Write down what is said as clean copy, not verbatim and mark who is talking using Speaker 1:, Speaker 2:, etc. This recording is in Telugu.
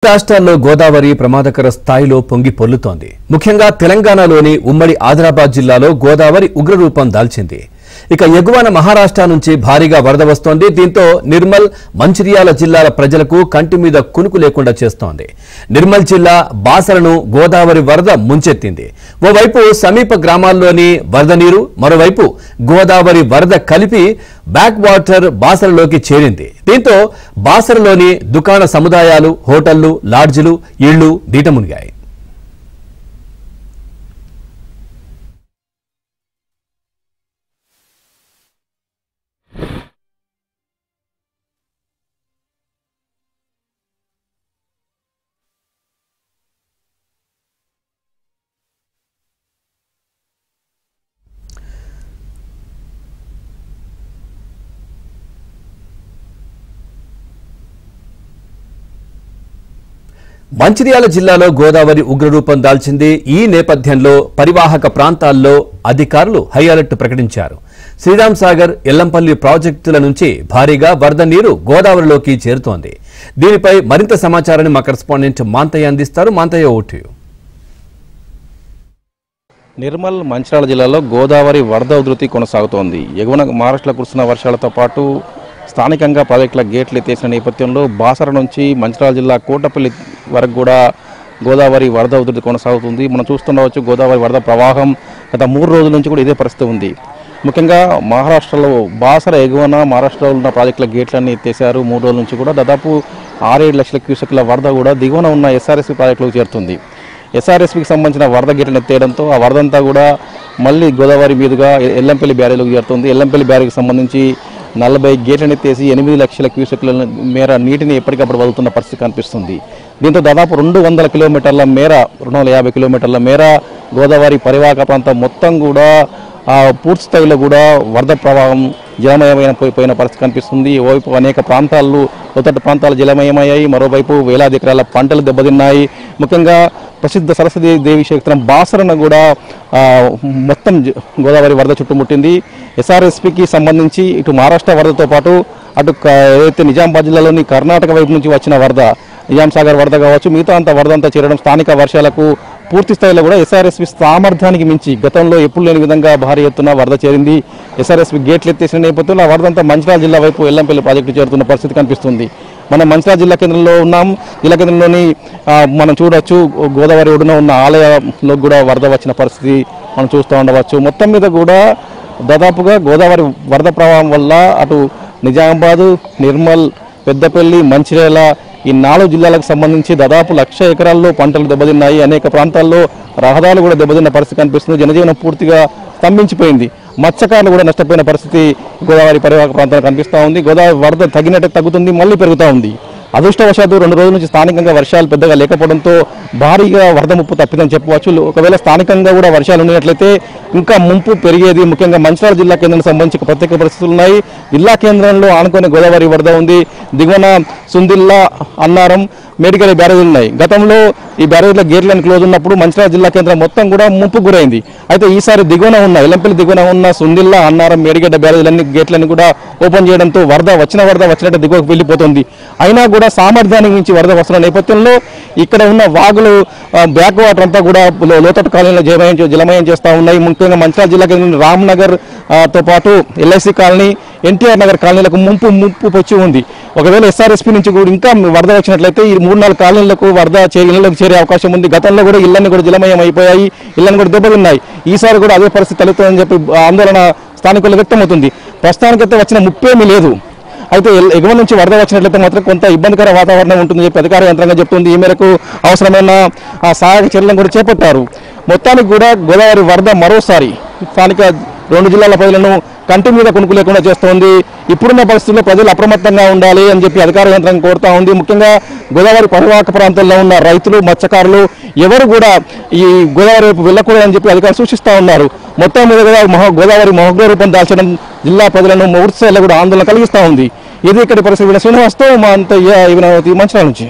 Speaker 1: రాష్ట్రాల్లో గోదావరి ప్రమాదకర స్థాయిలో పొంగి పొర్లుతోంది. ముఖ్యంగా తెలంగాణలోని ఉమ్మడి ఆదిలాబాద్ జిల్లాలో గోదావరి ఉగ్రరూపం దాల్చింది. ఇక ఎగువన మహారాష్ట్ర నుంచి భారీగా వరద వస్తోంది. దీంతో నిర్మల్, మంచిర్యాల జిల్లాల ప్రజలకు కంటి మీద కునుకు లేకుండా చేస్తోంది. నిర్మల్ జిల్లా బాసరను గోదావరి వరద ముంచెత్తింది. ఓవైపు సమీప గ్రామాల్లోని వరద నీరు, మరోవైపు గోదావరి వరద కలిపి బ్యాక్ వాటర్ బాసరలోకి చేరింది. దీంతో బాసరలోని దుకాణ సముదాయాలు, హోటళ్లు, లాడ్జిలు, ఇళ్లు నీట మునిగాయి. మంచిర్యాల జిల్లాలో గోదావరి ఉగ్రరూపం దాల్చింది. ఈ నేపథ్యంలో పరివాహక ప్రాంతాల్లో అధికారులు హై అలర్ట్ ప్రకటించారు. శ్రీరామ్ సాగర్, ఎల్లంపల్లి ప్రాజెక్టుల నుంచి భారీగా వరద నీరు గోదావరిలోకి చేరుతోంది. దీనిపై మరింత సమాచారాన్ని మా కరెస్పాండెంట్ మాంతయ్య అందిస్తారు. మాంతయ్య, ఓటు.
Speaker 2: నిర్మల్, మంచిర్యాల జిల్లాలో గోదావరి వరద ఉధృతి కొనసాగుతోంది. ఎగువన మహారాష్ట్రలో కురుస్తున్న వర్షాలతో పాటు స్థానికంగా ప్రాజెక్టుల గేట్లు ఎత్తేసిన నేపథ్యంలో బాసర నుంచి మంచిర్యాల జిల్లా కోటపల్లి వరకు కూడా గోదావరి వరద ఉధృతి కొనసాగుతుంది. మనం చూస్తుండవచ్చు గోదావరి వరద ప్రవాహం గత 3 రోజుల నుంచి కూడా ఇదే పరిస్థితి ఉంది. ముఖ్యంగా మహారాష్ట్రలో బాసర ఎగువన మహారాష్ట్రలో ఉన్న ప్రాజెక్టుల గేట్లన్నీ ఎత్తేశారు. 3 రోజుల నుంచి కూడా దాదాపు 6-7 లక్షల క్యూసెక్ల వరద కూడా దిగువన ఉన్న ఎస్ఆర్ఎస్పీ ప్రాజెక్టులకు చేరుతుంది. ఎస్ఆర్ఎస్పీకి సంబంధించిన వరద గేట్లను ఎత్తేయడంతో ఆ వరదంతా కూడా మళ్ళీ గోదావరి మీదుగా ఎల్లంపల్లి బ్యారేజ్లోకి చేరుతుంది. ఎల్లంపల్లి బ్యారేజ్కి సంబంధించి 40 గేట్లను ఎత్తేసి 8 లక్షల క్యూసెక్ల మేర నీటిని ఎప్పటికప్పుడు వదులుతున్న పరిస్థితి కనిపిస్తుంది. దీంతో దాదాపు 200 కిలోమీటర్ల మేర 250 కిలోమీటర్ల మేర గోదావరి పరివాహక ప్రాంతం మొత్తం కూడా పూర్తి స్థాయిలో కూడా వరద ప్రవాహం జలమయమైన పరిస్థితి కనిపిస్తుంది. ఓవైపు అనేక ప్రాంతాలు, లోతట్టు ప్రాంతాలు జలమయమయ్యాయి. మరోవైపు వేలాది ఎకరాల పంటలు దెబ్బతిన్నాయి. ముఖ్యంగా ప్రసిద్ధ సరస్వతి దేవి క్షేత్రం బాసరను కూడా మొత్తం గోదావరి వరద చుట్టుముట్టింది. ఎస్ఆర్ఎస్పీకి సంబంధించి ఇటు మహారాష్ట్ర వరదతో పాటు అటు ఏదైతే నిజామాబాద్ జిల్లాలోని కర్ణాటక వైపు నుంచి వచ్చిన వరద, నిజాం సాగర్ వరద కావచ్చు, మిగతా అంత వరద అంతా చేరడం స్థానిక వర్షాలకు పూర్తి స్థాయిలో కూడా ఎస్ఆర్ఎస్పీ సామర్థ్యానికి మించి గతంలో ఎప్పుడు లేని విధంగా భారీ ఎత్తున వరద చేరింది. ఎస్ఆర్ఎస్పీ గేట్లు ఎత్తేసిన నేపథ్యంలో ఆ వరదంతా మంచిర్యాల జిల్లా వైపు ఎల్లంపల్లి ప్రాజెక్టు చేరుతున్న పరిస్థితి కనిపిస్తుంది. మనం మంచిర్యాల జిల్లా కేంద్రంలో ఉన్నాం. జిల్లా కేంద్రంలోని మనం చూడవచ్చు గోదావరి ఒడ్డున ఉన్న ఆలయంలో కూడా వరద వచ్చిన పరిస్థితి మనం చూస్తూ ఉండవచ్చు. మొత్తం మీద కూడా దాదాపుగా గోదావరి వరద ప్రవాహం వల్ల అటు నిజామాబాదు, నిర్మల్, పెద్దపల్లి, మంచిర్యాల ఈ 4 జిల్లాలకు సంబంధించి దాదాపు 1,00,000 ఎకరాల్లో పంటలు దెబ్బతిన్నాయి. అనేక ప్రాంతాల్లో రహదారులు కూడా దెబ్బతిన్న పరిస్థితి కనిపిస్తుంది. జనజీవనం పూర్తిగా స్తంభించిపోయింది. మత్స్యకారులు కూడా నష్టపోయిన పరిస్థితి గోదావరి పరివాహక ప్రాంతాల్లో కనిపిస్తూ ఉంది. గోదావరి వరద తగ్గినట్టే తగ్గుతుంది, మళ్ళీ పెరుగుతూ ఉంది. అదృష్టవశాత్తు 2 రోజుల నుంచి స్థానికంగా వర్షాలు పెద్దగా లేకపోవడంతో భారీగా వరద ముప్పు తప్పిదని చెప్పవచ్చు. ఒకవేళ స్థానికంగా కూడా వర్షాలు ఉన్నట్లయితే ఇంకా ముంపు పెరిగేది. ముఖ్యంగా మంచిర్యాల జిల్లా కేంద్రానికి సంబంధించి ప్రత్యేక పరిస్థితులు ఉన్నాయి. జిల్లా కేంద్రంలో ఆనుకునే గోదావరి వరద ఉంది. దిగువన సుందిల్లా, అన్నారం, మేడిగడ్డ బ్యారేజీలు ఉన్నాయి. గతంలో ఈ బ్యారేజ్ల గేట్లను క్లోజ్ ఉన్నప్పుడు మంచిర్యాల జిల్లా కేంద్రం మొత్తం కూడా ముంపు గురైంది. అయితే ఈసారి దిగువన ఉన్న ఎల్లంపల్లి దిగువన ఉన్న సుందిల్లా, అన్నారం, మేడిగడ్డ బ్యారేజీలన్నీ గేట్లను కూడా ఓపెన్ చేయడంతో వరద వచ్చినట్టు దిగువకు వెళ్ళిపోతుంది. అయినా కూడా సామర్థ్యానికి మించి వరద వస్తున్న నేపథ్యంలో ఇక్కడ ఉన్న వాగులు, బ్యాక్ వాటర్ అంతా కూడా లోతట్టు కాలనీలో జలమయం చేస్తూ ఉన్నాయి. ముఖ్యంగా మంచిర్యాల జిల్లా కేంద్రం రామ్నగర్ తో పాటు ఎల్ఐసి కాలనీ, ఎన్టీఆర్ నగర్ కాలనీలకు ముంపు వచ్చి ఉంది. ఒకవేళ ఎస్ఆర్ఎస్పీ నుంచి కూడా ఇంకా వరద వచ్చినట్లయితే ఈ 3-4 కాలనీలకు వరద ఇళ్లలోకి చేరే అవకాశం ఉంది. గతంలో కూడా ఇళ్లన్నీ కూడా జలమయం అయిపోయాయి, ఇళ్లను కూడా దెబ్బతిన్నాయి. ఈసారి కూడా అదే పరిస్థితి తలెత్తుందని చెప్పి ఆందోళన స్థానికులు వ్యక్తమవుతుంది. ప్రస్తుతానికైతే వచ్చిన ముప్పేమీ లేదు. అయితే ఎగువ నుంచి వరద వచ్చినట్లయితే మాత్రం కొంత ఇబ్బందికర వాతావరణం ఉంటుందని చెప్పి అధికార యంత్రాంగం చెప్తుంది. ఈ మేరకు అవసరమైన సహాయక చర్యలను కూడా చేపట్టారు. మొత్తానికి కూడా గోదావరి వరద మరోసారి స్థానిక 2 జిల్లాల ప్రజలను కంటి మీద కునుకు లేకుండా చేస్తోంది. ఇప్పుడున్న పరిస్థితుల్లో ప్రజలు అప్రమత్తంగా ఉండాలి అని చెప్పి అధికార యంత్రాంగం కోరుతా ఉంది. ముఖ్యంగా గోదావరి పరివాహక ప్రాంతాల్లో ఉన్న రైతులు, మత్స్యకారులు ఎవరు కూడా ఈ గోదావరి వైపు వెళ్ళకూడదని చెప్పి అధికారులు సూచిస్తూ ఉన్నారు. మొత్తం మీద కూడా గోదావరి మహోగ్ర రూపం దాల్చడం జిల్లా ప్రజలను పూర్తి స్థాయిలో కూడా ఆందోళన కలిగిస్తూ ఉంది. ఇది ఇక్కడి పరిస్థితి. శ్రీనివాస్తో మా అంతయ్య మంచిర్యాల నుంచి.